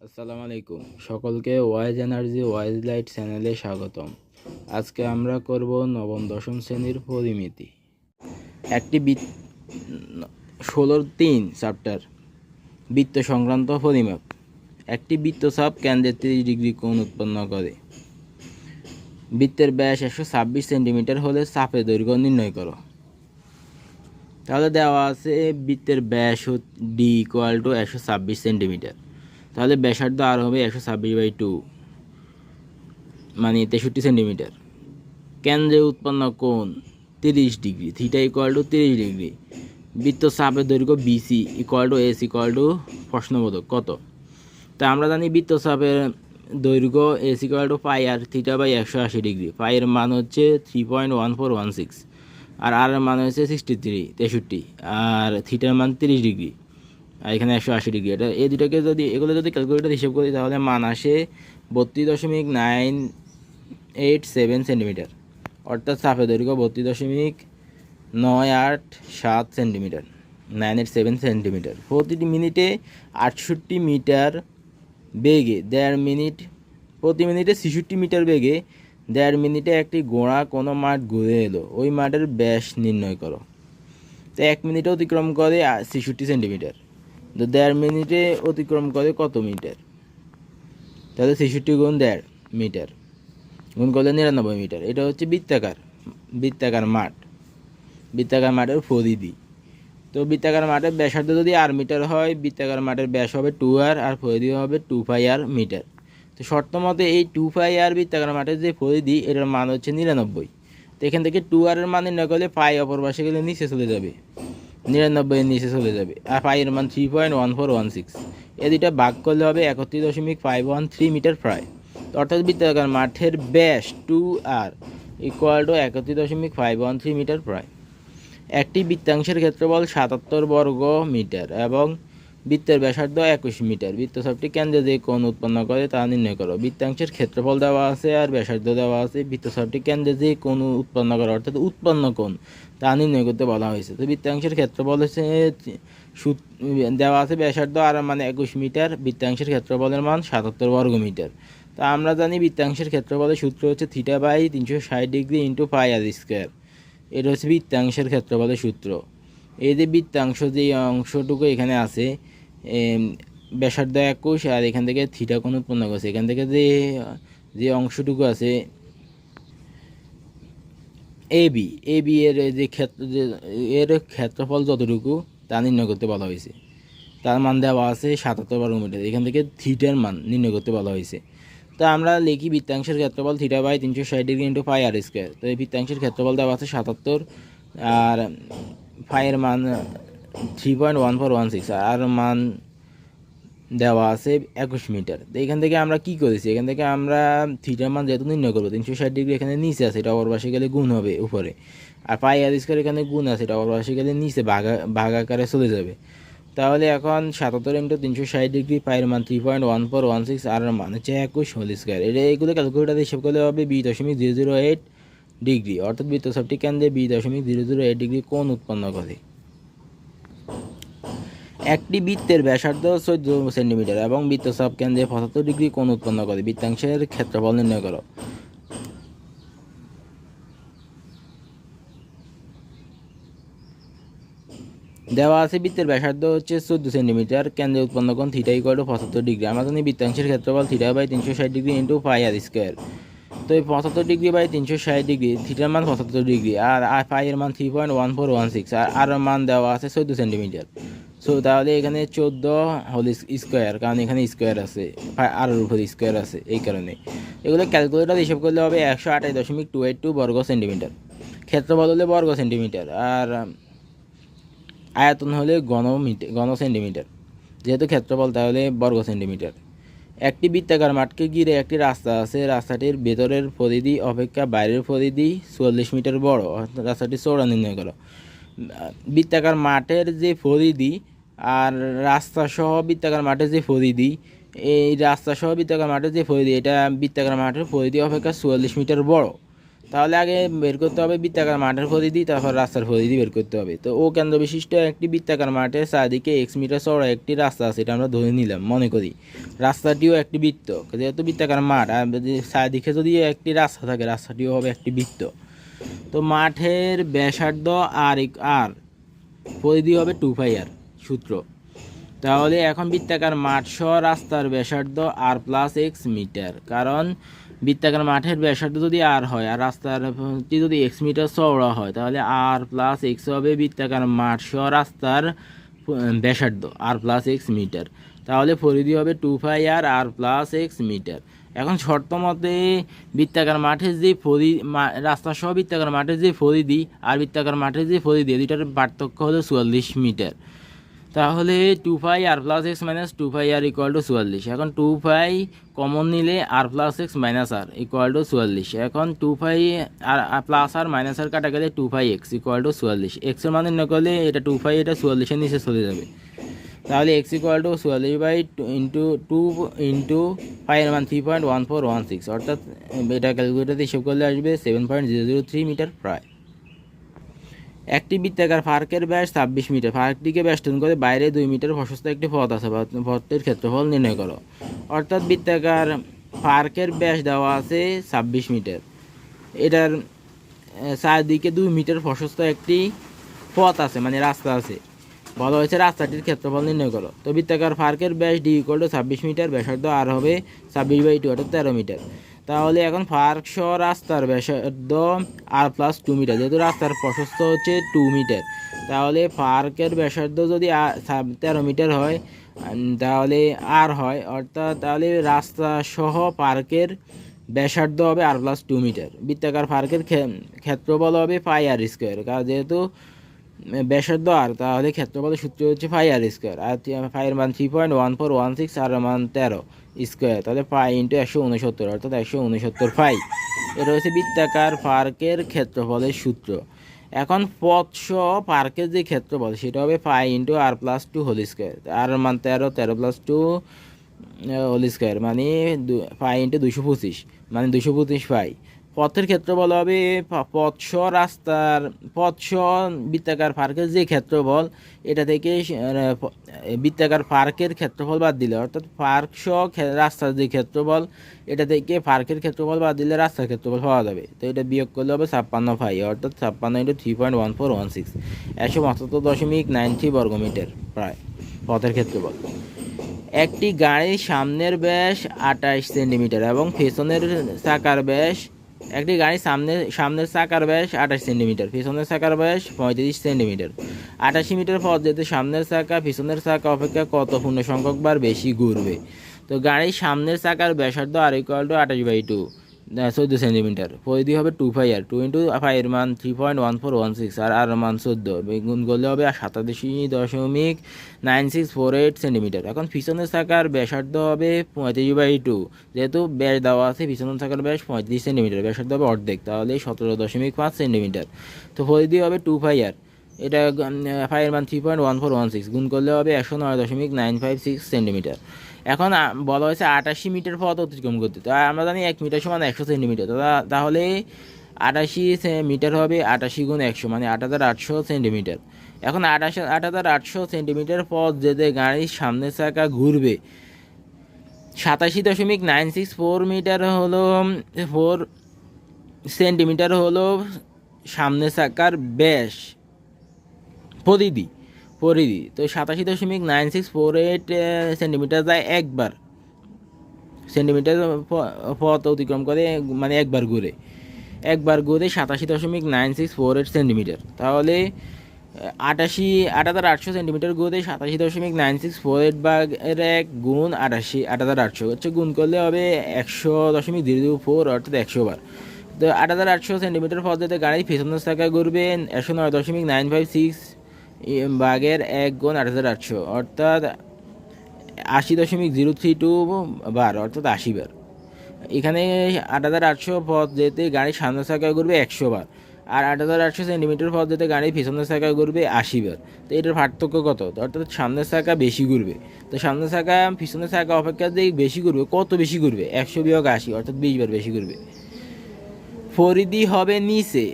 আসসালামু আলাইকুম সকলকে ওয়াইজ এনার্জি ওয়াইজ লাইট চ্যানেলে স্বাগতম। আজকে আমরা করব নবম দশম শ্রেণীর পরিমিতি। একটি 16-3 চ্যাপ্টার বৃত্ত সংক্রান্ত পরিমাপ। একটি বৃত্তচাপ কেন্দ্রে 30 ডিগ্রি কোণ উৎপন্ন করে। বৃত্তের ব্যাস 126 সেন্টিমিটার হলে চাপের দৈর্ঘ্য নির্ণয় করো। তাহলে দেওয়া আছে বৃত্তের ব্যাস ডি ইকুয়াল টু 126 সেন্টিমিটার। তাহলে ব্যাসার্ধ আর হবে 126/2 মানে 63 সেন্টিমিটার। কেন্দ্রে উৎপন্ন কোণ 30 degree, theta equal to 30 degree. বৃত্তচাপের দৈর্ঘ্য BC equal to S equal to প্রশ্নবোধক কত। তা আমরা জানি বৃত্তচাপের দৈর্ঘ্য এস ইকুয়াল টু পাই আর থিটা বাই 180 ডিগ্রি। পাইয়ের মান হচ্ছে 3.1416 আর এর মান হচ্ছে 63 আর থিটার মান 30 ডিগ্রি আর এখানে 180 ডিগ্রি। এটা এই দুটাকে এগুলো যদি ক্যালকুলেটর হিসেব করি তাহলে মান আসে 32.987 সেন্টিমিটার, অর্থাৎ চাপের দৈর্ঘ্য 32.987 সেন্টিমিটার, 987 সেন্টিমিটার। প্রতি মিনিটে 68 মিটার বেগে প্রতি মিনিটে 66 মিটার বেগে 1.5 মিনিটে একটি ঘোড়া কোনো মাঠ ঘুরে এলো, ওই মাঠের ব্যাস নির্ণয় করো। তো 1 মিনিটে অতিক্রম করে 66 সেন্টিমিটার, তো 1.5 মিনিটে অতিক্রম করে কত মিটার? তাহলে 66 গুণ 1.5 মিটার গুণ করলে 99 মিটার। এটা হচ্ছে বৃত্তাকার মাঠের পরিধি। তো বৃত্তাকার মাঠের ব্যাসার্ধ যদি আর মিটার হয়, বৃত্তাকার মাঠের ব্যাস হবে 2r আর পরিধি হবে 2πr মিটার। তো শর্ত মতে এই 2πr বৃত্তাকার মাঠের যে পরিধি এটার মান হচ্ছে 99। তো এখান থেকে 2r এর মান নির্ণয় করলে পাই অপর পাশে গেলে নিচে চলে যাবে, 99 এর নিচে চলে যাবে। আর পাইয়ের মান 3.1416। এ দুইটা ভাগ করলে হবে 31.513 মিটার প্রায়। অর্থাৎ বৃত্তাকার মাঠের ব্যাস 2r ইকুয়াল টু 31.513 মিটার প্রায়। একটি বৃত্তাংশের ক্ষেত্রফল 77 বর্গ মিটার এবং বৃত্তের ব্যাসার্ধ 21 মিটার। বৃত্তচাপটি কেন্দ্রে যে কোণ উৎপন্ন করে তা নির্ণয় করো। বৃত্তাংশের ক্ষেত্রফল দেওয়া আছে আর ব্যাসার্ধ দেওয়া আছে। বৃত্তচাপটি কেন্দ্রে যে কোণ উৎপন্ন করে অর্থাৎ উৎপন্ন কোণ তা নির্ণয় করতে বলা হয়েছে। তো বৃত্তাংশের ক্ষেত্রফল হচ্ছে দেওয়া আছে ব্যাসার্ধ আর মানে 21 মিটার, বৃত্তাংশের ক্ষেত্রফলের মান 77 বর্গ মিটার। তা আমরা জানি বৃত্তাংশের ক্ষেত্রফলের সূত্র হচ্ছে theta by 360 degree into pi r square. এটা হচ্ছে বৃত্তাংশের ক্ষেত্রফলের সূত্র। এই যে বৃত্তাংশ যে অংশটুকু এখানে আছে ব্যাসার্ধ 21 আর এখান থেকে থিটা কোণ উৎপন্ন করছে, এখান থেকে যে অংশটুকু আছে এবি এর যে এর ক্ষেত্রফল যতটুকু তা নির্ণয় করতে বলা হয়েছে। তার মান দেওয়া আছে 77 বর্গ মিটার। এখান থেকে থিটার মান নির্ণয় করতে বলা হয়েছে। তো আমরা লিখি বৃত্তাংশের ক্ষেত্রফল theta by 360 degree into pi r square. তো এই বৃত্তাংশের ক্ষেত্রফল দেওয়া আছে 77 আর পাইয়ের মান 3.1416 আর মান দেওয়া আছে 21 মিটার। তো এখান থেকে আমরা কি করেছি, এখান থেকে আমরা থিটার মান যেহেতু নির্ণয় করবো 360 ডিগ্রি এখানে নিচে আছে, এটা অপর পাশে গেলে গুণ হবে উপরে, আর পাই আর স্কোয়ার এখানে গুণ আছে, এটা অপর পাশে গেলে নিচে ভাগ আকারে চলে যাবে। তাহলে এখন 77 ইন্টু 360 ডিগ্রি, পাইয়ের মান 3.1416 আর মান হচ্ছে 21 হোল স্কোয়ার। এগুলো ক্যালকুলেটার হিসেব করলে হবে 20.008 ডিগ্রি, অর্থাৎ বৃত্তচাপটি কেন্দ্রে 20.008 ডিগ্রি কোণ উৎপন্ন করে। একটি বৃত্তের ব্যাসার্ধ 14 সেন্টিমিটার এবং বৃত্তচাপ কেন্দ্রে 75 ডিগ্রি কোণ উৎপন্ন করে। বৃত্তাংশের ক্ষেত্রফল নির্ণয় করো। দেওয়া আছে বৃত্তের ব্যাসার্ধ হচ্ছে 14 সেন্টিমিটার, কেন্দ্রে উৎপন্ন কোণ থিটা ইকুয়াল টু 75 ডিগ্রি। আমরা জানি বৃত্তাংশের ক্ষেত্রফল theta by 360 degree into pi r square. তো এই 75 ডিগ্রি বাই 360 ডিগ্রি, থিটার মান 75 ডিগ্রি আর পাইয়ের মান 3.1416 আর মান দেওয়া আছে 14 সেন্টিমিটার। সো তাহলে এখানে 14 হোল স্কোয়ার, কারণ এখানে স্কোয়ার আছে, আর উপর স্কোয়ার আছে, এই কারণে এগুলো ক্যালকুলেটার হিসাব করলে হবে 128.282 বর্গ সেন্টিমিটার। ক্ষেত্রফল হলে বর্গ সেন্টিমিটার আর আয়তন হলে ঘন সেন্টিমিটার। যেহেতু ক্ষেত্রফল তাহলে বর্গ সেন্টিমিটার। একটি বৃত্তাকার মাঠকে ঘিরে একটি রাস্তা আছে। রাস্তাটির ভেতরের পরিধি অপেক্ষা বাইরের পরিধি 44 মিটার বড়। রাস্তাটি চওড়া নির্ণয় করো। বৃত্তাকার মাঠের যে পরিধি আর রাস্তা সহ বৃত্তাকার মাঠের যে পরিধি, এই রাস্তা সহ বৃত্তাকার মাঠের যে পরিধি, এটা বৃত্তাকার মাঠের পরিধি অপেক্ষা 44 মিটার বড়। তাহলে আগে বের করতে হবে বৃত্তাকার মাঠের পরিধি, তারপর রাস্তার পরিধি বের করতে হবে। তো ও কেন্দ্র বিশিষ্ট একটি বৃত্তাকার মাঠের চারদিকে এক্স মিটার চওড়া একটি রাস্তা আছে, এটা আমরা ধরে নিলাম, মনে করি রাস্তাটিও একটি বৃত্ত, যেহেতু বৃত্তাকার মাঠ আর চারদিকে যদি একটি রাস্তা থাকে রাস্তাটিও হবে একটি বৃত্ত। তো মাঠের ব্যাসার্ধ আর পরিধি হবে 2πr সূত্র। তাহলে এখন বৃত্তাকার মাঠ সহ রাস্তার ব্যাসার্ধ r+x মিটার, কারণ বৃত্তাকার মাঠের ব্যাসার্ধ যদি আর হয় আর রাস্তারটি যদি x মিটার চওড়া হয়, তাহলে r+x হবে বৃত্তাকার মাঠ সহ রাস্তার ব্যাসার্ধ r+x মিটার। তাহলে পরিধি হবে 2πr r+x মিটার। এখন শর্ত মতে বৃত্তাকার মাঠের যে রাস্তা সহ বৃত্তাকার মাঠের যে পরিধি আর বৃত্তাকার মাঠের যে পরিধি দুইটার পার্থক্য হলো 44 মিটার। তাহলে 2πr+x - 2πr = 44। এখন 2π কমন নিলে r+x - r = 44। এখন 2π আর প্লাস আর মাইনাস আর কাটা গেলে 2πx = 44। x এর মান নির্ণয় করলে এটা 2π এটা 44 এর নিচে চলে যাবে। তাহলে x = 44/2 π এর মান 3.1416, অর্থাৎ এটা ক্যালকুলেটরে হিসাব করলে আসবে 7.003 মিটার প্রায়। একটি বৃত্তাকার ফার্কের ব্যাস 26 মিটার। ফার্কটিকে বেষ্টন করে বাইরে 2 মিটার প্রশস্ত একটি পথ আছে, পথটির ক্ষেত্রফল নির্ণয় করো। অর্থাৎ বৃত্তাকার ফার্কের ব্যাস দেওয়া আছে 26 মিটার, এটার চারদিকে 2 মিটার প্রশস্ত একটি পথ আছে, মানে রাস্তা আছে, বলা হয়েছে রাস্তাটির ক্ষেত্রফল নির্ণয় করো। তো বৃত্তাকার ফার্কের ব্যাস d = 26 মিটার, ব্যাসার্ধ আর হবে 26/2 অর্থাৎ 13 মিটার। তাহলে এখন ফার্ক সহ রাস্তার ব্যাসার্ধ r+2 মিটার, যেহেতু রাস্তার প্রশস্ত হচ্ছে 2 মিটার, তাহলে ফার্কের ব্যাসার্ধ যদি 13 মিটার হয় তাহলে আর হয়, অর্থাৎ তাহলে রাস্তা সহ পার্কের ব্যাসার্ধ হবে r+2 মিটার। বৃত্তাকার ফার্কের ক্ষেত্রফল হবে πr², কারণ যেহেতু ব্যাসার্ধ আর, তাহলে ক্ষেত্রফলের সূত্র হচ্ছে πr², আর এর মান 3.1416 আর মান 13², তাহলে π × 169 অর্থাৎ 169 π। এটা হচ্ছে বৃত্তাকার পার্কের ক্ষেত্রফলের সূত্র। এখন পথ সহ পার্কের যে ক্ষেত্রফল সেটা হবে π × r+2², আর মান 13, 13+2² মানে π × 225 মানে 225 π। পথের ক্ষেত্রফল হবে পথ সহ বৃত্তাকার পার্কের যে ক্ষেত্রফল এটা থেকে বৃত্তাকার পার্কের ক্ষেত্রফল বাদ দিলে, অর্থাৎ পার্ক সহ রাস্তার যে ক্ষেত্রফল এটা থেকে পার্কের ক্ষেত্রফল বাদ দিলে রাস্তার ক্ষেত্রফল পাওয়া যাবে। তো এটা বিয়োগ করলে হবে 56 π, অর্থাৎ 56 × 3.1416 172.93 বর্গমিটার প্রায় পথের ক্ষেত্রফল। একটি গাড়ির সামনের ব্যাস 28 সেন্টিমিটার এবং পেছনের চাকার ব্যাস সামনের চাকার ব্যাস 28 সেন্টিমিটার, পেছনের চাকার ব্যাস 35 সেন্টিমিটার। 88 মিটার পথ যেতে সামনের চাকা পিছনের চাকা অপেক্ষা কত পূর্ণ সংখ্যক বার বেশি ঘুরবে? তো গাড়ির সামনের চাকার ব্যাসার্ধ r = 28/2 14 সেন্টিমিটার, পরিধি হবে 2πr, 2 × π এর মান 3.1416 আর আর মান 14, গুণ করলে হবে 87.9648 সেন্টিমিটার। এখন পিছনের চাকার ব্যাসার্ধ হবে 35/2, যেহেতু ব্যাস দেওয়া আছে পিছনের চাকার ব্যাস 35 সেন্টিমিটার, ব্যাসার্ধ হবে অর্ধেক, তাহলে 17.5 সেন্টিমিটার। তো পরিধি হবে 2πr, এটা π এর মান 3.1416, গুণ করলে হবে 109.956 সেন্টিমিটার। এখন বলা হয়েছে 88 মিটার পথ অতিক্রম করতে, তো আমরা জানি 1 মিটার সমান 100 সেন্টিমিটার, তাহলে 88 মিটার হবে 88 × 100 মানে 8800 সেন্টিমিটার। এখন 8800 সেন্টিমিটার পথ যেতে গাড়ির সামনের চাকা ঘুরবে 87.964 মিটার হলো 4 সেন্টিমিটার হলো সামনের চাকার ব্যাস পরিধি। তো 87.968 সেন্টিমিটার যায় একবার, সেন্টিমিটার পথ অতিক্রম করে মানে একবার ঘুরে 87.968 সেন্টিমিটার। তাহলে 8800 সেন্টিমিটার ঘুরে 87.968 ভাগের 1 গুণ 8800 হচ্ছে, গুণ করলে হবে 100.004 অর্থাৎ 100 বার। তো 8800 সেন্টিমিটার পথ যেতে গাড়ির পেছনের চাকা ঘুরবে 109.956 ভাগের 1 গুণ 8800 অর্থাৎ 80.032 বার অর্থাৎ 80 বার। এখানে 8800 পথ যেতে গাড়ির সামনের চাকা ঘুরবে 100 বার, আর 8800 সেন্টিমিটার পথ যেতে গাড়ির পিছনের চাকা ঘুরবে 80 বার। তো এটার পার্থক্য কত? অর্থাৎ সামনের চাকা বেশি ঘুরবে, তো সামনের চাকা পিছনের চাকা অপেক্ষা যে বেশি ঘুরবে, কত বেশি ঘুরবে? 100 - 80 অর্থাৎ 20 বার বেশি ঘুরবে। পরিধি হবে নিচে,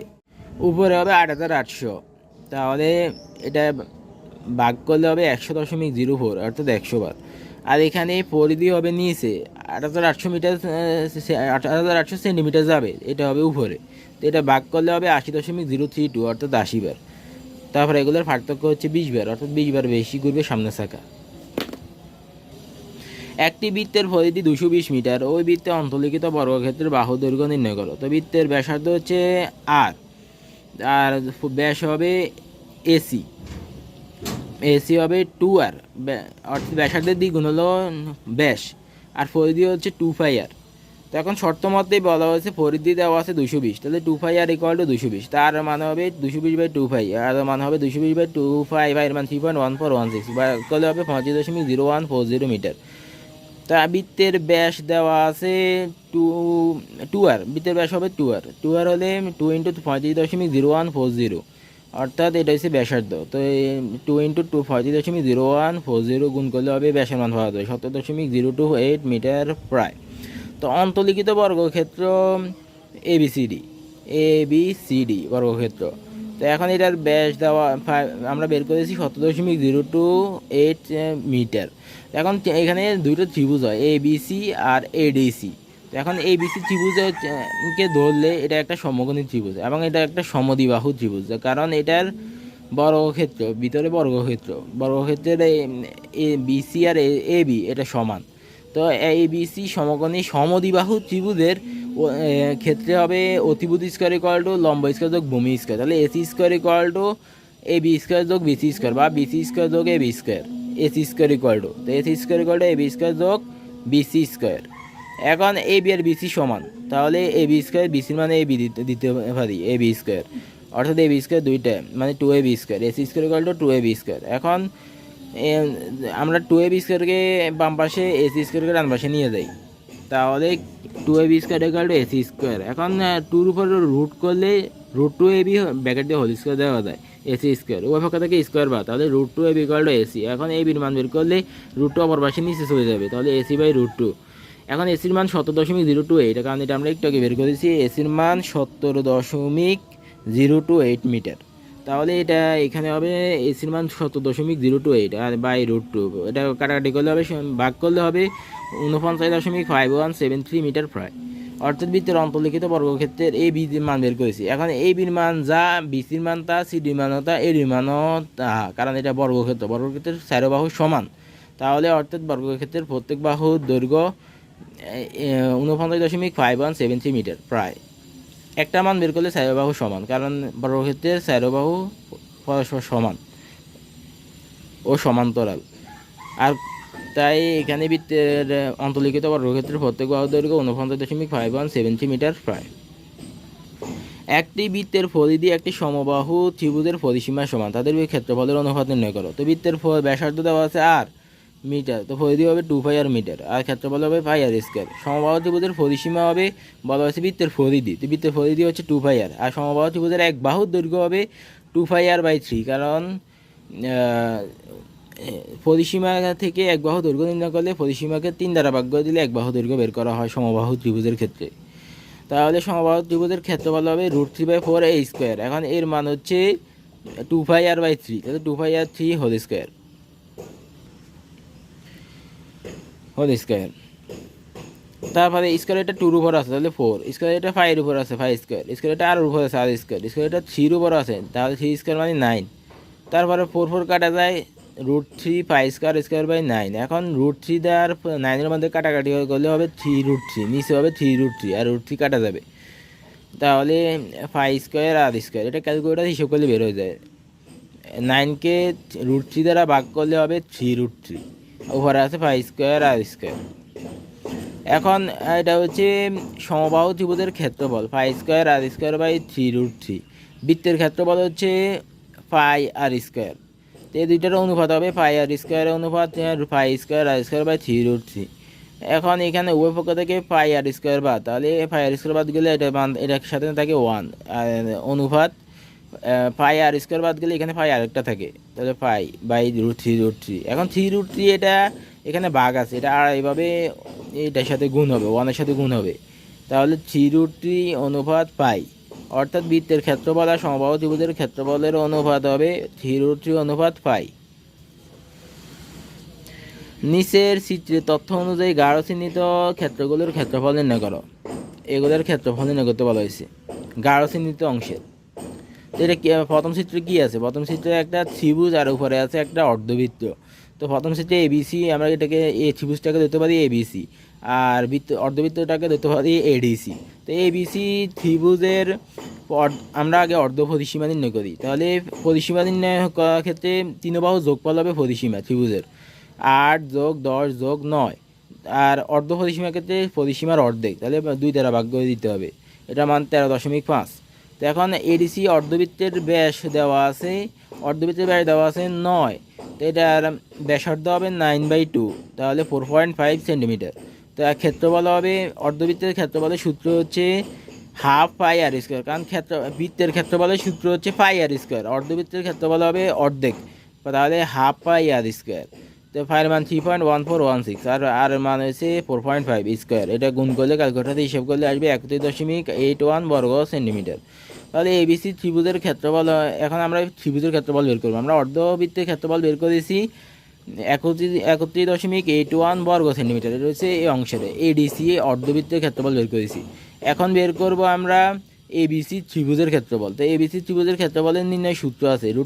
উপরে হবে 8,800। তাহলে এটা ভাগ করলে হবে 100.04, অর্থাৎ 100 বার। আর এখানে পরিধি হবে নিচে, 8,800 মিটার, 8,800 সেন্টিমিটার যাবে, এটা হবে উপরে। তো এটা ভাগ করলে হবে 80.032, অর্থাৎ 80 বার। তারপরে এগুলোর পার্থক্য হচ্ছে 20 বার, অর্থাৎ 20 বার বেশি ঘুরবে সামনের চাকা। একটি বৃত্তের পরিধি 220 মিটার, ওই বৃত্তে অন্তর্লিখিত বর্গক্ষেত্রের বাহু দৈর্ঘ্য নির্ণয় করো। তো বৃত্তের ব্যাসার্ধ হচ্ছে আর, আর ব্যাস হবে এসি, এসি হবে 2r, অর্থাৎ ব্যাসার্ধের দ্বিগুণ হলো ব্যাস, আর পরিধি হচ্ছে 2πr। তো এখন শর্ত মতেই বলা হয়েছে পরিধি দেওয়া আছে 220, তাহলে 2πr = 220, তার মানে হবে 220/2π, আর মানে হবে 220/2π, এর মান 3.1416, বা করলে হবে 25.0140 মিটার। তা বৃত্তের ব্যাস দেওয়া আছে 2r, বৃত্তের ব্যাস হবে 2r হলে 2 × 35.0140, অর্থাৎ এটা হচ্ছে ব্যাসার্ধ। তো 2 × 35.0140 গুণ করলে হবে ব্যাসের মান পাওয়া যায় 70.028 মিটার প্রায়। তো অন্তর্লিখিত বর্গক্ষেত্র এবিসিডি বর্গক্ষেত্র। তো এখন এটার ব্যাস দেওয়া আমরা বের করেছি 70.028 মিটার। এখন এখানে দুটো ত্রিভুজ হয়, এবিসি আর এডিসি। এখন এবিসি ত্রিভুজকে ধরলে এটা একটা সমকোণী ত্রিভুজ এবং এটা একটা সমদ্বিবাহু ত্রিভুজ, কারণ এটার বর্গক্ষেত্র ভিতরে বর্গক্ষেত্রের এ বিসি আর এ বি এটা সমান। তো এই বিসি সমকোণী সমদ্বিবাহু ত্রিভুজের ক্ষেত্রে হবে অতিভুজ স্কয়ার = লম্ব স্কয়ার যোগ ভূমি স্কয়ার। তাহলে এসি স্কয়ার = এবি স্কয়ার যোগ বিসি স্কয়ার, বা বিসি স্কয়ার যোগ এবি স্কয়ার। এসি স্কয়ার = তো এসি স্কয়ার = এবি স্কয়ার যোগ বিসি স্কয়ার। এখন এবি আর বিসি সমান, তাহলে এবি স্কয়ার বিসির মানে এবি দিতে পারি, এবি স্কয়ার, অর্থাৎ এবি স্কয়ার দুইটা মানে 2ab square. AC square = 2ab square. এখন আমরা 2ab স্কয়ারকে বাম পাশে, এসি স্কয়ারকে ডান পাশে নিয়ে যাই, তাহলে 2ab স্কয়ার = এসি স্কয়ার। এখন 2-র উপর রুট করলে √2ab ব্র্যাকেট দিয়ে হোল স্কয়ার দেওয়া যায়, এসি স্কয়ার ওই পক্ষ থেকে স্কয়ার বা, তাহলে √2ab = এসি। এখন এবির মান বের করলে √2 অপর পাশে নিচে চলে যাবে, তাহলে এসি/√2। এখন এসির মান 70.028, কারণ এটা আমরা একটু আগে বের করেছি। এসির মান 70.028 মিটার। তাহলে এটা এখানে হবে এসির মান 70.028 আর √2, এটা কাটাকাটি করলে হবে, ভাগ করলে হবে 49.5173 মিটার প্রায়। অর্থাৎ বৃত্তের অন্তর্লিখিত বর্গক্ষেত্রের এই বির মান বের করেছি। এখন এই বির মান যা, বিসির মান তা, সিডির মান তা, এডির মানও তা, কারণ এটা বর্গক্ষেত্রের চারো বাহু সমান। তাহলে অর্থাৎ বর্গক্ষেত্রের প্রত্যেক বাহুর দৈর্ঘ্য 49.5173 মিটার প্রায়। একটা মান বের করলে চারো বাহু সমান, কারণ বর্গক্ষেত্রের চারো বাহু পরস্পর সমান ও সমান্তরাল। আর তাই এখানে বৃত্তের অন্তর্লিখিত বর্গক্ষেত্রের প্রত্যেক বাহু দৈর্ঘ্য 49.5173 মিটার প্রায়। একটি বৃত্তের পরিধি একটি সমবাহু ত্রিভুজের পরিসীমার সমান, তাদের ক্ষেত্রফলের অনুপাত নির্ণয় করো। তো বৃত্তের ব্যাসার্ধ দেওয়া আছে আর মিটার, তো পরিধি হবে 2πr মিটার, আর ক্ষেত্রফল হবে πr স্কয়ার। সমবাহু ত্রিভুজের পরিসীমা হবে, বলা হয়েছে বৃত্তের পরিধি, তো বৃত্তের পরিধি হচ্ছে 2πr, আর সমবাহু ত্রিভুজের এক বাহুর দৈর্ঘ্য হবে 2πr/3, কারণ পরিসীমা থেকে এক বাহু দৈর্ঘ্য নির্ণয় করলে পরিসীমাকে 3 দ্বারা ভাগ করে দিলে এক বাহু দৈর্ঘ্য বের করা হয় সমবাহু ত্রিভুজের ক্ষেত্রে। তাহলে সমবাহু ত্রিভুজের ক্ষেত্রফল হবে √3/4a স্কয়ার। এখন এর মান হচ্ছে 2πr/3, তাহলে 2πr/3 হোল স্কয়ার তারপরে স্কয়ার এটা 2-র উপর আছে, তাহলে 4 স্কয়ার এটা 5-এর উপর আছে, 5 স্কয়ার স্কয়ার এটা আর উপর আছে, আর স্কয়ার স্কয়ার এটা 3-র উপর আছে, তাহলে 3 স্কয়ার মানে 9। তারপরে 4 কাটা যায়, √3 π² এখন √3 দেওয়ার 9-এর মধ্যে কাটাকাটি করলে হবে 3√3, নিচে হবে 3√3, আর √3 কাটা যাবে, তাহলে π² আর স্কয়ার, এটা ক্যালকুলেটার হিসেব করলে বের হয়ে যায়। 9কে √3 দ্বারা ভাগ করলে হবে 3√3, উপরে আছে π² আর স্কয়ার। এখন এটা হচ্ছে সমবাহু ত্রিভুজের ক্ষেত্রফল π² আর স্কয়ার/3√3, বৃত্তের ক্ষেত্রফল হচ্ছে πr²। তো এই দুইটার অনুপাত হবে πr² অনুপাত π² আর স্কয়ার/3√3। এখন এখানে উভয় পক্ষ থেকে πr² বাদ, তাহলে πr² বাদ গেলে এটার সাথে থাকে 1, আর অনুপাত πr² বাদ গেলে এখানে π আরেকটা থাকে, তাহলে π/√3√3। এখন 3√3 এটা এখানে ভাগ আছে, এটা আর এইভাবে এটার সাথে গুণ হবে, 1-এর সাথে গুণ হবে, তাহলে 3√3 অনুপাত পাই, অর্থাৎ বৃত্তের ক্ষেত্রফল আর সমবাহু ত্রিভুজের ক্ষেত্রফলের অনুপাত হবে 3√3 অনুপাত পাই। নিচের চিত্রের তথ্য অনুযায়ী গাঢ় চিহ্নিত ক্ষেত্রগুলোর ক্ষেত্রফল নির্ণয় করো। এগুলোর ক্ষেত্রফল নির্ণয় করতে বলা হয়েছে গাঢ় চিহ্নিত অংশের। তো এটা প্রথম চিত্রে কী আছে? প্রথম চিত্রে একটা ত্রিভুজ আর উপরে আছে একটা অর্ধবৃত্ত। তো প্রথম চিত্রে এবিসি, আমরা এটাকে এই ত্রিভুজটাকে ধরতে পারি এবিসি, আর অর্ধবৃত্তটাকে ধরতে পারি এডিসি। তো এবিসি ত্রিভুজের আমরা আগে অর্ধ পরিসীমা নির্ণয় করি। তাহলে পরিসীমা নির্ণয় করার ক্ষেত্রে তিনবাহু যোগফল হবে পরিসীমা ত্রিভুজের 8 + 10 + 9, আর অর্ধ পরিসীমার ক্ষেত্রে পরিসীমার অর্ধেক, তাহলে 2 দ্বারা ভাগ করে দিতে হবে। এটা মান 13.5। তো এখন এডিসি অর্ধবৃত্তের ব্যাস দেওয়া আছে, অর্ধবৃত্তের ব্যাস দেওয়া আছে 9, তো এটার ব্যাসার্ধ হবে 9/2, তাহলে 4.5 সেন্টিমিটার। তো ক্ষেত্রফল হবে, অর্ধবৃত্তের ক্ষেত্রফলের সূত্র হচ্ছে হাফ পাই আর স্কোয়ার, কারণ বৃত্তের ক্ষেত্রফলের সূত্র হচ্ছে পাই আর স্কোয়ার, অর্ধবৃত্তের ক্ষেত্রফল হবে অর্ধেক, তাহলে হাফ পাই আর স্কোয়ার। তো ফাইয়ের মান 3.1416, আর মান হয়েছে 4.5 স্কোয়ার। এটা গুণ করলে ক্যালকুলেটারে হিসাব করলে আসবে 31.81 বর্গ সেন্টিমিটার। তাহলে এবিসি ত্রিভুজের ক্ষেত্রফল, এখন আমরা ত্রিভুজের ক্ষেত্রফল বের করবো। আমরা অর্ধবৃত্তের ক্ষেত্রফল বের করেছি 31.81 বর্গ সেন্টিমিটার, এটা হচ্ছে এই অংশের। এডিসি অর্ধবৃত্তের ক্ষেত্রফল বের করেছি। এখন বের করব আমরা এবিসি ত্রিভুজের ক্ষেত্রফল। তো এবিসি ত্রিভুজের ক্ষেত্রফলের নির্ণয় সূত্র আছে √(s *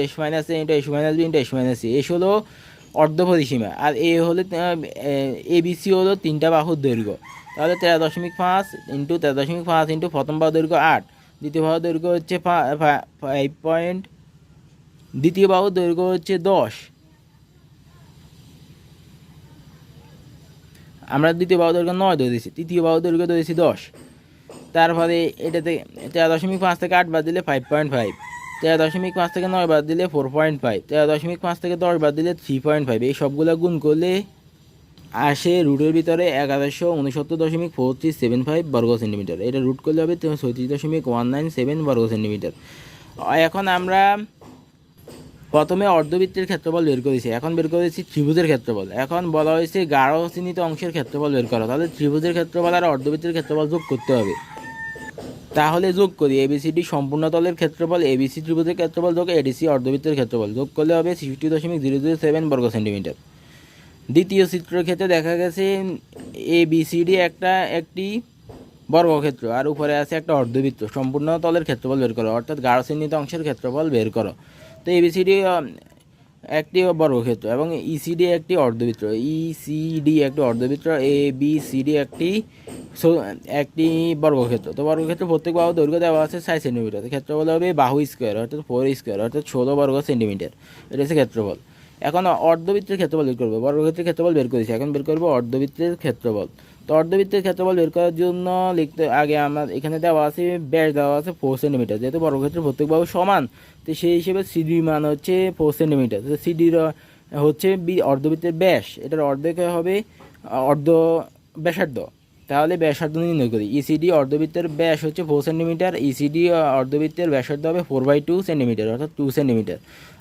s - a * s - b * s - c। S হলো অর্ধ পরিসীমা, আর এ হলো এবিসি হলো 3টা বাহুর দৈর্ঘ্য। তাহলে 13.5 × 13.5 × প্রথম বাহুর দৈর্ঘ্য 8, দ্বিতীয় বাহুর দৈর্ঘ্য হচ্ছে 5 দ্বিতীয় বাহুর দৈর্ঘ্য হচ্ছে 10। আমরা দ্বিতীয় বাহুর দৈর্ঘ্য 9 ধরেছি, তৃতীয় বাহুর দৈর্ঘ্য ধরেছি 10। তারপরে এটাতে 13.5 থেকে 8 বাদ দিলে 5.5, 13.5 থেকে 9 বাদ দিলে 4.5, 13.5 থেকে 10 বাদ দিলে 3.5। এই সবগুলো গুণ করলে আসে রুটের ভিতরে 1169.4375 বর্গ সেন্টিমিটার। এটা রুট করলে হবে 36.197 বর্গ সেন্টিমিটার। এখন আমরা প্রথমে অর্ধবৃত্তের ক্ষেত্রফল বের করেছি, এখন বের করেছি ত্রিভুজের ক্ষেত্রফল। এখন বলা হয়েছে গাঢ় চিহ্নিত অংশের ক্ষেত্রফল বের করা। তাহলে ত্রিভুজের ক্ষেত্রফল আর অর্ধবৃত্তের ক্ষেত্রফল যোগ করতে হবে। তাহলে যোগ করি, এবিসিডি সম্পূর্ণ তলের ক্ষেত্রফল, এবিসি ত্রিভুজের ক্ষেত্রফল যোগ এডিসি অর্ধবৃত্তের ক্ষেত্রফল যোগ করলে হবে 60.007 বর্গ সেন্টিমিটার। দ্বিতীয় চিত্রের ক্ষেত্রে দেখা গেছে এবিসিডি একটি বর্গক্ষেত্র, আর উপরে আছে একটা অর্ধবৃত্ত। সম্পূর্ণ তলের ক্ষেত্রফল বের করো, অর্থাৎ গাঢ় চিহ্নিত অংশের ক্ষেত্রফল বের করো। তো এবিসিডি একটি বর্গক্ষেত্র এবং ইসিডি একটি অর্ধবৃত্ত, ইসিডি একটি অর্ধবৃত্ত, এবিসিডি একটি বর্গক্ষেত্র। তো বর্গক্ষেত্র প্রত্যেক বাহু দৈর্ঘ্য দেওয়া আছে 6 সেন্টিমিটার। ক্ষেত্রফল হবে বাহু স্কোয়ার, অর্থাৎ 4 স্কোয়ার, অর্থাৎ 16 বর্গ সেন্টিমিটার। এটা হচ্ছে ক্ষেত্রফল। এখন অর্ধবৃত্তের ক্ষেত্রফল বের করবো। বর্গক্ষেত্রের ক্ষেত্রফল বের করেছি, এখন বের করবো অর্ধবৃত্তের ক্ষেত্রফল। তো অর্ধবৃত্তের ক্ষেত্রফল বের করার জন্য লিখতে আগে আমার এখানে দেওয়া আছে ব্যাস দেওয়া আছে 4 সেন্টিমিটার, যেহেতু বর্গক্ষেত্রের প্রত্যেক বাহু সমান, তো সেই হিসেবে সিডির মান হচ্ছে 4 সেন্টিমিটার। তো সিডির হচ্ছে অর্ধবৃত্তের ব্যাস, এটার অর্ধেক হবে অর্ধ ব্যাসার্ধ। তাহলে ব্যাসার্ধ নির্ণয় করি। ইসিডি অর্ধবৃত্তের ব্যাস হচ্ছে 4 সেন্টিমিটার, ইসিডি অর্ধবৃত্তের ব্যাসার্ধ হবে 4/2 সেন্টিমিটার, অর্থাৎ 2 সেন্টিমিটার।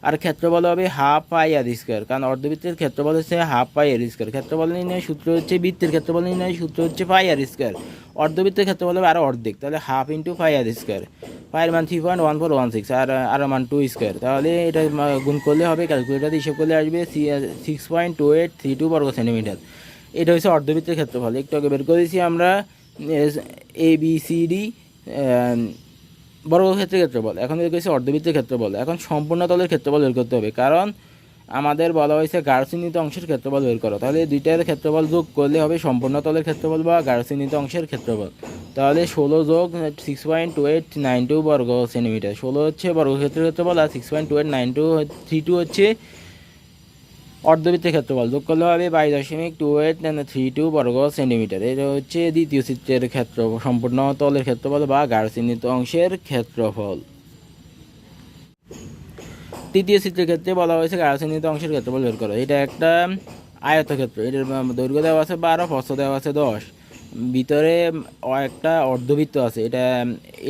আর ক্ষেত্রফল হবে হাফ পাই আর স্কোয়ার, কারণ অর্ধবৃত্তের ক্ষেত্রফল হচ্ছে হাফ পাই আর স্কোয়ার। ক্ষেত্রফল নির্ণয় সূত্র হচ্ছে, বৃত্তের ক্ষেত্রফল নির্ণয় সূত্র হচ্ছে পাই আর স্কোয়ার। অর্ধবৃত্তের ক্ষেত্রফল হবে আরও অর্ধেক, তাহলে হাফ × পাই আর স্কোয়ার। পায়ের মান 3.1416, আর মান 2 স্কোয়ার। তাহলে এটা গুণ করলে হবে, ক্যালকুলেটার হিসাব করলে আসবে 6.2832 বর্গ সেন্টিমিটার। এটা হচ্ছে অর্ধবৃত্তের ক্ষেত্রফল। একটু আগে বের করেছি আমরা এবিসিডি বর্গক্ষেত্রের ক্ষেত্রফল, এখন বের করেছি অর্ধবৃত্তের ক্ষেত্রফল। এখন সম্পূর্ণ তলের ক্ষেত্রফল বের করতে হবে, কারণ আমাদের বলা হয়েছে গাঢ় চিহ্নিত অংশের ক্ষেত্রফল বের করো। তাহলে দুইটার ক্ষেত্রফল যোগ করলে হবে সম্পূর্ণ তলের ক্ষেত্রফল বা গাঢ় চিহ্নিত অংশের ক্ষেত্রফল। তাহলে 16 যোগ 6.2892 বর্গ সেন্টিমিটার। 16 হচ্ছে বর্গক্ষেত্রের ক্ষেত্রফল, আর 6.289232 হচ্ছে অর্ধবৃত্তের ক্ষেত্রফল। যোগ করলে হবে 22.2832 বর্গ সেন্টিমিটার। এটা হচ্ছে দ্বিতীয় চিত্রের ক্ষেত্রফল, সম্পূর্ণ তলের ক্ষেত্রফল বা গাঢ় চিহ্নিত অংশের ক্ষেত্রফল। তৃতীয় চিত্রের ক্ষেত্রে বলা হয়েছে গাঢ় চিহ্নিত অংশের ক্ষেত্রফল বের করো। এটা একটা আয়তক্ষেত্র, এটার দৈর্ঘ্য দেওয়া আছে 12, প্রস্থ দেওয়া আছে 10, ভিতরে একটা অর্ধবৃত্ত আছে।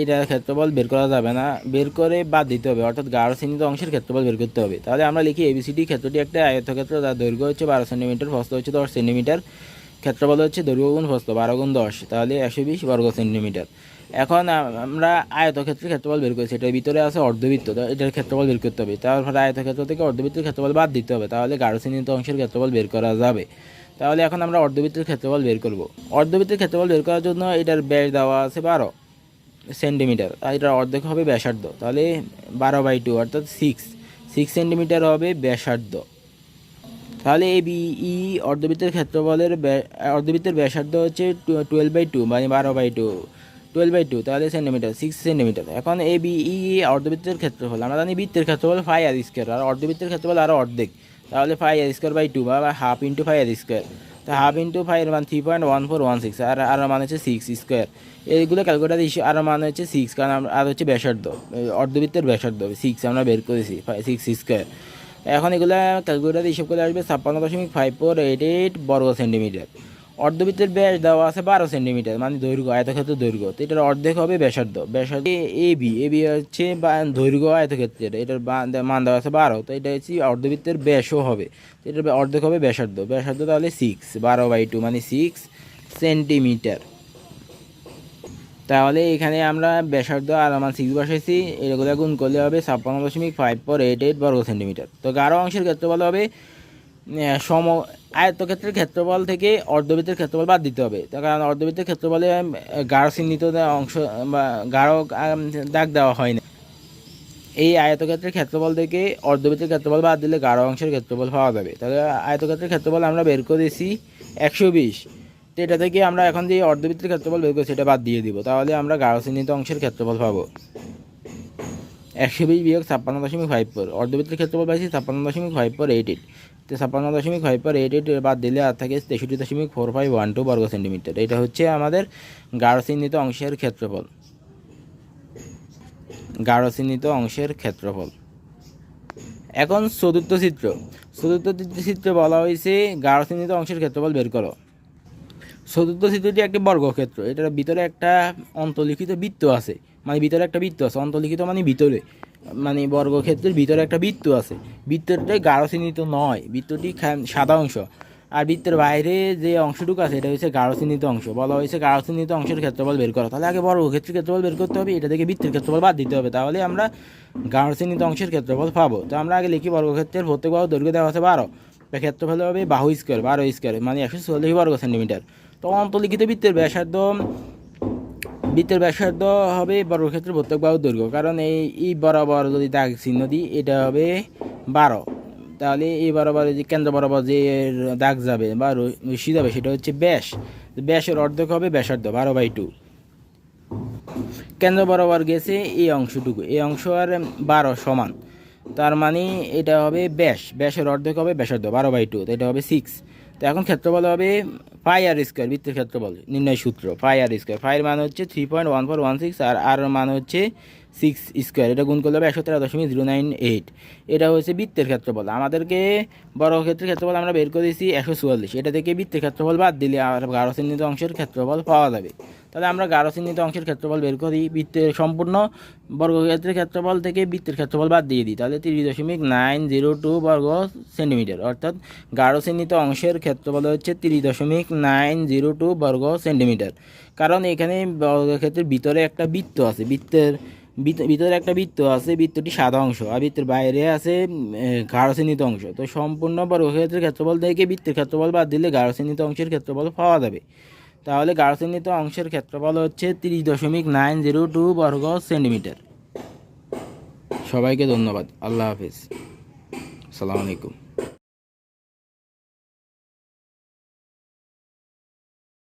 এটা ক্ষেত্রফল বের করা যাবে না, বের করে বাদ দিতে হবে, অর্থাৎ গাঢ় চিহ্নিত অংশের ক্ষেত্রফল বের করতে হবে। তাহলে আমরা লিখি এবিসিডি ক্ষেত্রটি একটা আয়তক্ষেত্র, যার দৈর্ঘ্য হচ্ছে 12 সেন্টিমিটার, প্রস্থ হচ্ছে 10 সেন্টিমিটার, ক্ষেত্রফল হচ্ছে দৈর্ঘ্য গুণ প্রস্থ 12 গুণ 10, তাহলে 120 বর্গ সেন্টিমিটার। এখন আমরা আয়তক্ষেত্রের ক্ষেত্রফল বের করেছি, এটার ভিতরে আছে অর্ধবৃত্ত, তো এটার ক্ষেত্রফল বের করতে হবে। তারপরে আয়তক্ষেত্র থেকে অর্ধবৃত্তের ক্ষেত্রফল বাদ দিতে হবে, তাহলে গাঢ় চিহ্নিত অংশের ক্ষেত্রফল বের করা যাবে। তাহলে এখন আমরা অর্ধবৃত্তের ক্ষেত্রফল বের করব। অর্ধবৃত্তের ক্ষেত্রফল বের করার জন্য এটার ব্যাস দেওয়া আছে 12 সেন্টিমিটার, আর এটার অর্ধেক হবে ব্যাসার্ধ, তাহলে 12/2 অর্থাৎ 6 সেন্টিমিটার হবে ব্যাসার্ধ। তাহলে এই বিই অর্ধবৃত্তের ক্ষেত্রফলের অর্ধবৃত্তের ব্যাসার্ধ হচ্ছে 12/2 মানে 12/2, 12/2 তাহলে সেন্টিমিটার, 6 সেন্টিমিটার। এখন এ বিই অর্ধবৃত্তের ক্ষেত্রফল আমরা জানি বৃত্তের ক্ষেত্রফল পাই আর স্কোয়ার, আর অর্ধবৃত্তের ক্ষেত্রফল আরও অর্ধেক, তাহলে পাই আর স্কোয়ার বাই 2 বা half into pi r square. তো হাফ ইন্টু পাই এর মান 3.1416, আর মান হচ্ছে 6 স্কোয়ার। এইগুলো ক্যালকুলেটার ইস্যু, আর মান হচ্ছে 6, কারণ আর হচ্ছে ব্যাসার্ধ, অর্ধবৃত্তের ব্যাসার্ধ 6 আমরা বের করেছি 6 স্কোয়ার। এখন এগুলো ক্যালকুলেটার হিসাব করে আসবে 56.5488 বর্গ সেন্টিমিটার। অর্ধবৃত্তের ব্যাস দেওয়া আছে 12 সেন্টিমিটার মানে দৈর্ঘ্য, আয়তক্ষেত্রের দৈর্ঘ্য, তো এটার অর্ধেক হবে ব্যাসার্ধ। ব্যাসার্ধ এবি হচ্ছে দৈর্ঘ্য আয়তক্ষেত্রের, এটার মান দেওয়া আছে 12, তো এটা হচ্ছে অর্ধবৃত্তের ব্যাসও হবে, তো এটার অর্ধেক হবে ব্যাসার্ধ। তাহলে 6, 12/2 মানে 6 সেন্টিমিটার। তাহলে এখানে আমরা ব্যাসার্ধ আর মান 6 বসাইছি, এগুলো গুণ করলে হবে 56.5488 বর্গ সেন্টিমিটার। তো গাঢ় অংশের ক্ষেত্রফল হবে আয়তক্ষেত্রের ক্ষেত্রফল থেকে অর্ধবৃত্তের ক্ষেত্রফল বাদ দিতে হবে, তার কারণ অর্ধবৃত্তের ক্ষেত্রফলে গাঢ় চিহ্নিত অংশ বা গাঢ় দাগ দেওয়া হয় না। এই আয়তক্ষেত্রের ক্ষেত্রফল থেকে অর্ধবৃত্তের ক্ষেত্রফল বাদ দিলে গাঢ় অংশের ক্ষেত্রফল পাওয়া যাবে। তাহলে আয়তক্ষেত্রের ক্ষেত্রফল আমরা বের করেছি 120, তো এটা থেকে আমরা এখন যে অর্ধবৃত্তের ক্ষেত্রফল বের করেছি এটা বাদ দিয়ে দিব, তাহলে আমরা গাঢ় চিহ্নিত অংশের ক্ষেত্রফল পাবো 120 বিয়োগ 56.54, অর্ধবৃত্তের ক্ষেত্রফল পাইছি 56.5488, তো 56.5488 বাদ দিলে আর থাকে 63.4512 বর্গ সেন্টিমিটার। এটা হচ্ছে আমাদের গাঢ় চিহ্নিত অংশের ক্ষেত্রফল, গাঢ় চিহ্নিত অংশের ক্ষেত্রফল। এখন চতুর্থ চিত্রে বলা হয়েছে গাঢ় চিহ্নিত অংশের ক্ষেত্রফল বের করো। চতুর্থ চিত্রটি একটি বর্গক্ষেত্র, এটার ভিতরে একটা অন্তর্লিখিত বৃত্ত আছে, মানে ভিতরে একটা বৃত্ত আছে, অন্তর্লিখিত মানে ভিতরে, মানে বর্গক্ষেত্রের ভিতরে একটা বৃত্ত আছে। বৃত্তটি গাঢ় চিহ্নিত নয়, বৃত্তটি সাদা অংশ, আর বৃত্তের বাইরে যে অংশটুকু আছে এটা হচ্ছে গাঢ় চিহ্নিত অংশ। বলা হয়েছে গাঢ় চিহ্নিত অংশের ক্ষেত্রফল বের করো, তাহলে আগে বর্গক্ষেত্রের ক্ষেত্রফল বের করতে হবে, এটা থেকে বৃত্তের ক্ষেত্রফল বাদ দিতে হবে, তাহলে আমরা গাঢ় চিহ্নিত অংশের ক্ষেত্রফল পাবো। তো আমরা আগে লিখি বর্গক্ষেত্রের প্রত্যেক বাহু দৈর্ঘ্য দেওয়া আছে 12, ক্ষেত্রফল হবে বাহু স্কোয়ার 12 স্কোয়ার মানে 140 বর্গ সেন্টিমিটার। তো অন্তর্লিখিত বৃত্তের ব্যাসার্ধ হবে বর্গক্ষেত্রের প্রত্যেক বাহুর দৈর্ঘ্য, কারণ এই বরাবর যদি দাগ চিহ্ন দিই এটা হবে 12, তাহলে এই বরাবর যে কেন্দ্র বরাবর যে দাগ যাবে বা রশ্মি যাবে সেটা হচ্ছে ব্যাস, ব্যাসের অর্ধেক হবে ব্যাসার্ধ 12/2। কেন্দ্র বরাবর গেছে এই অংশটুকু, এই অংশ আর 12 সমান, তার মানে এটা হবে ব্যাসের অর্ধেক হবে ব্যাসার্ধ 12/2, তো এটা হবে 6। তো এখন ক্ষেত্রফল হবে পাই আর স্কোয়ার, বৃত্তের ক্ষেত্রফল নির্ণয় সূত্র পাই আর স্কোয়ার, পাইয়ের মান হচ্ছে 3.1416 আর মান হচ্ছে 6 স্কোয়ার, এটা গুণ করলে হবে 113.098, এটা হচ্ছে বৃত্তের ক্ষেত্রফল। আমাদেরকে বর্গক্ষেত্রের ক্ষেত্রফল আমরা বের করেছি 144, এটা থেকে বৃত্তের ক্ষেত্রফল বাদ দিলে আর গাঢ় চিহ্নিত অংশের ক্ষেত্রফল পাওয়া যাবে। তাহলে আমরা গাঢ় চিহ্নিত অংশের ক্ষেত্রফল বের করি, বৃত্তের সম্পূর্ণ বর্গক্ষেত্রের ক্ষেত্রফল থেকে বৃত্তের ক্ষেত্রফল বাদ দিয়ে দিই, তাহলে 30.902 বর্গ সেন্টিমিটার, অর্থাৎ গাঢ় চিহ্নিত অংশের ক্ষেত্রফল হচ্ছে 30.902 বর্গ সেন্টিমিটার। কারণ এখানে বর্গক্ষেত্রের ভিতরে একটা বৃত্ত আছে, ভিতরে একটা বৃত্ত আছে, বৃত্তটি সাদা অংশ, আর বৃত্তের বাইরে আছে গাঢ় চিহ্নিত অংশ। তো সম্পূর্ণ বর্গক্ষেত্রের ক্ষেত্রফল থেকে বৃত্তের ক্ষেত্রফল বাদ দিলে গাঢ় চিহ্নিত অংশের ক্ষেত্রফল পাওয়া যাবে। তাহলে গাঢ় চিহ্নিত অংশের ক্ষেত্রফল হচ্ছে 30.902 বর্গ সেন্টিমিটার। সবাইকে ধন্যবাদ, আল্লাহ হাফিজ, আসসালামু আলাইকুম।